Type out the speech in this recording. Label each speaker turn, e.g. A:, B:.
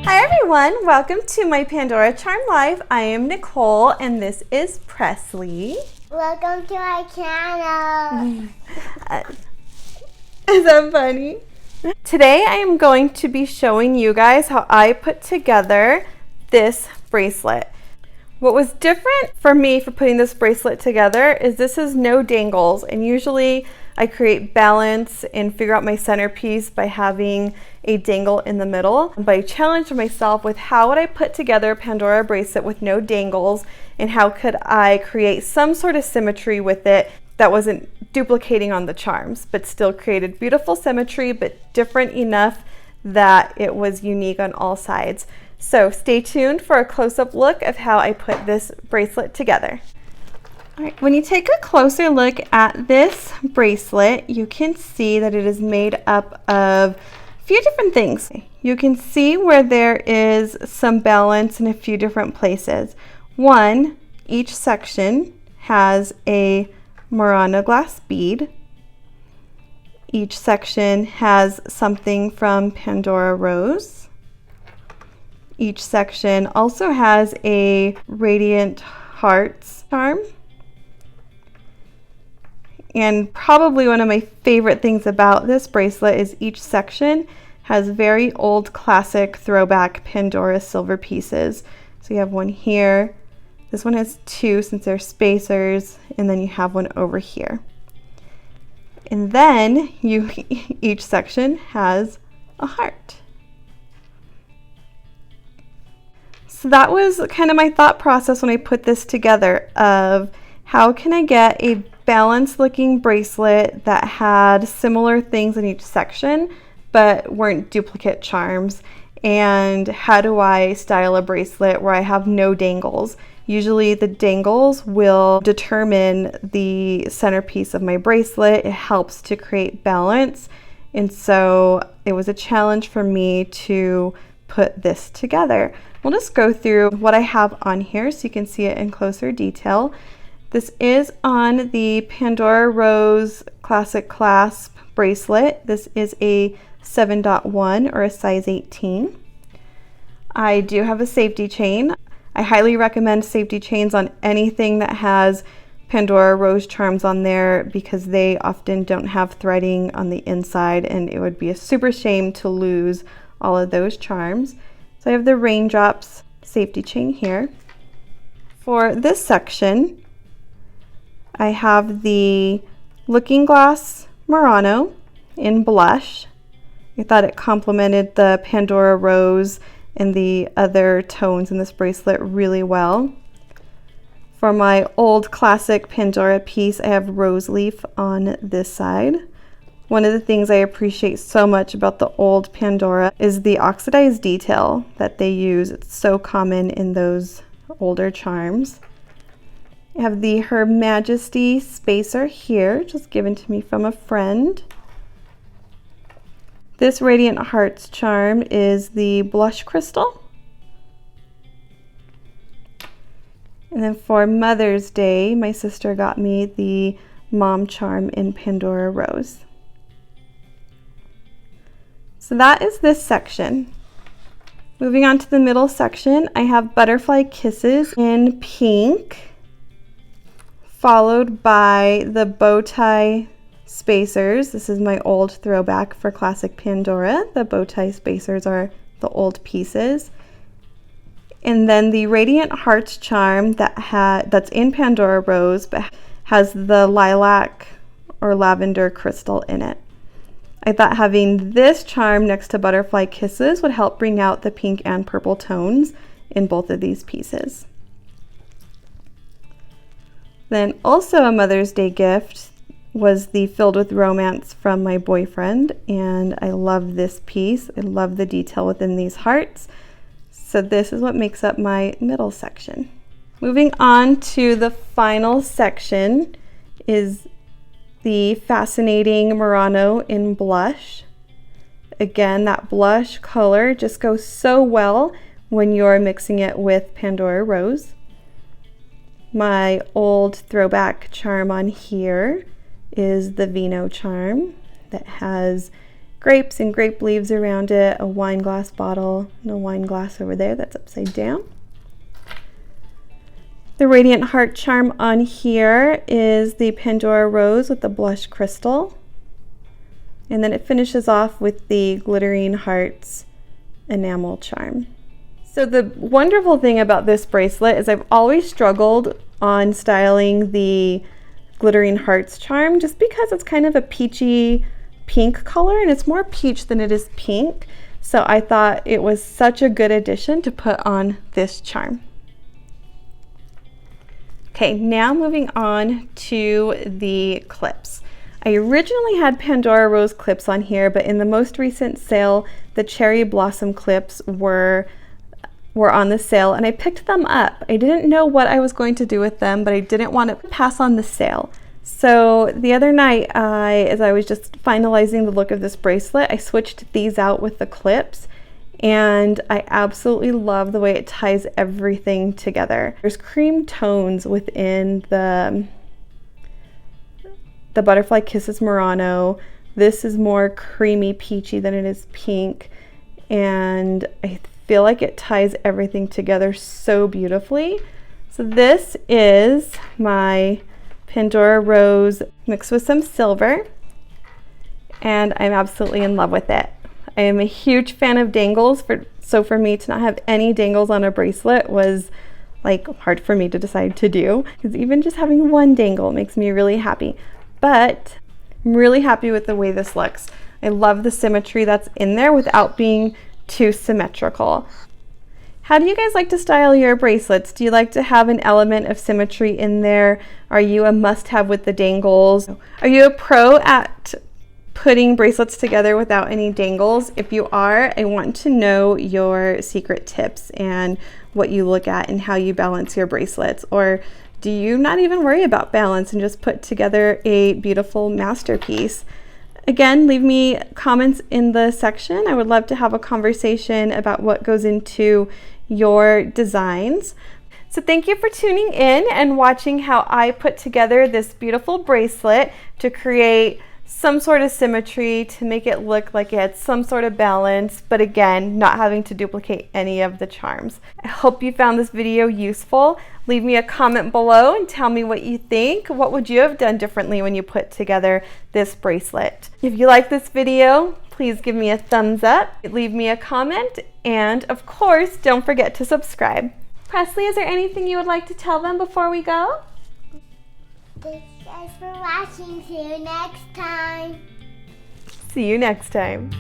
A: Hi everyone, welcome to my Pandora Charm Live. I am Nicole and this is Presley.
B: Welcome to my channel.
A: Is that funny? Today I am going to be showing you guys how I put together this bracelet. What was different for me for putting this bracelet together is this is no dangles, and usually I create balance and figure out my centerpiece by having a dangle in the middle. But I challenged myself with how would I put together a Pandora bracelet with no dangles, and how could I create some sort of symmetry with it that wasn't duplicating on the charms, but still created beautiful symmetry, but different enough that it was unique on all sides. So stay tuned for a close-up look of how I put this bracelet together. All right, when you take a closer look at this bracelet, you can see that it is made up of a few different things. You can see where there is some balance in a few different places. One, each section has a Murano glass bead. Each section has something from Pandora Rose. Each section also has a Radiant Hearts charm. And probably one of my favorite things about this bracelet is each section has very old classic throwback Pandora silver pieces. So you have one here. This one has two since they're spacers, and then you have one over here. And then each section has a heart. So that was kind of my thought process when I put this together of how can I get a balanced looking bracelet that had similar things in each section but weren't duplicate charms, and how do I style a bracelet where I have no dangles. Usually the dangles will determine the centerpiece of my bracelet. It helps to create balance, and so it was a challenge for me to put this together. We'll just go through what I have on here so you can see it in closer detail. This is on the Pandora Rose Classic Clasp bracelet. This is a 7.1 or a size 18. I do have a safety chain. I highly recommend safety chains on anything that has Pandora Rose charms on there because they often don't have threading on the inside, and it would be a super shame to lose all of those charms. So I have the Raindrops safety chain here. For this section, I have the Looking Glass Murano in blush. I thought it complemented the Pandora Rose and the other tones in this bracelet really well. For my old classic Pandora piece, I have Roseleaf on this side. One of the things I appreciate so much about the old Pandora is the oxidized detail that they use. It's so common in those older charms. I have her Majesty spacer here, just given to me from a friend. This Radiant Hearts charm is the blush crystal. And then for Mother's Day, my sister got me the mom charm in Pandora Rose. So that is this section. Moving on to the middle section, I have Butterfly Kisses in pink, followed by the bow tie spacers. This is my old throwback for classic Pandora. The bow tie spacers are the old pieces. And then the Radiant Hearts charm that's in Pandora Rose but has the lilac or lavender crystal in it. I thought having this charm next to Butterfly Kisses would help bring out the pink and purple tones in both of these pieces. Then also a Mother's Day gift was the Filled with Romance from my boyfriend, and I love this piece. I love the detail within these hearts. So this is what makes up my middle section. Moving on to the final section is the Facinating Murano in blush. Again, that blush color just goes so well when you're mixing it with Pandora Rose. My old throwback charm on here is the Vino charm that has grapes and grape leaves around it, a wine glass bottle, and a wine glass over there that's upside down. The Radiant Heart charm on here is the Pandora Rose with the blush crystal. And then it finishes off with the Glittering Hearts enamel charm. So the wonderful thing about this bracelet is I've always struggled on styling the Glittering Hearts charm just because it's kind of a peachy pink color and it's more peach than it is pink. So I thought it was such a good addition to put on this charm. Okay, now moving on to the clips. I originally had Pandora Rose clips on here, but in the most recent sale, the Cherry Blossom clips were on the sale and I picked them up. I didn't know what I was going to do with them, but I didn't want to pass on the sale. So the other night, as I was just finalizing the look of this bracelet, I switched these out with the clips and I absolutely love the way it ties everything together. There's cream tones within the Butterfly Kisses Murano. This is more creamy peachy than it is pink, and I feel like it ties everything together so beautifully. So this is my Pandora Rose mixed with some silver, and I'm absolutely in love with it. I am a huge fan of dangles, so for me to not have any dangles on a bracelet was like hard for me to decide to do, because even just having one dangle makes me really happy. But I'm really happy with the way this looks. I love the symmetry that's in there without being too symmetrical. How do you guys like to style your bracelets? Do you like to have an element of symmetry in there? Are you a must-have with the dangles? Are you a pro at putting bracelets together without any dangles? If you are, I want to know your secret tips and what you look at and how you balance your bracelets. Or do you not even worry about balance and just put together a beautiful masterpiece? Again, leave me comments in the section. I would love to have a conversation about what goes into your designs. So thank you for tuning in and watching how I put together this beautiful bracelet to create some sort of symmetry, to make it look like it had some sort of balance, but again, not having to duplicate any of the charms. I hope you found this video useful. Leave me a comment below and tell me what you think. What would you have done differently when you put together this bracelet? If you like this video, please give me a thumbs up, leave me a comment, and of course, don't forget to subscribe. Presley, is there anything you would like to tell them before we go?
B: Thanks guys for watching. See you next time.
A: See you next time.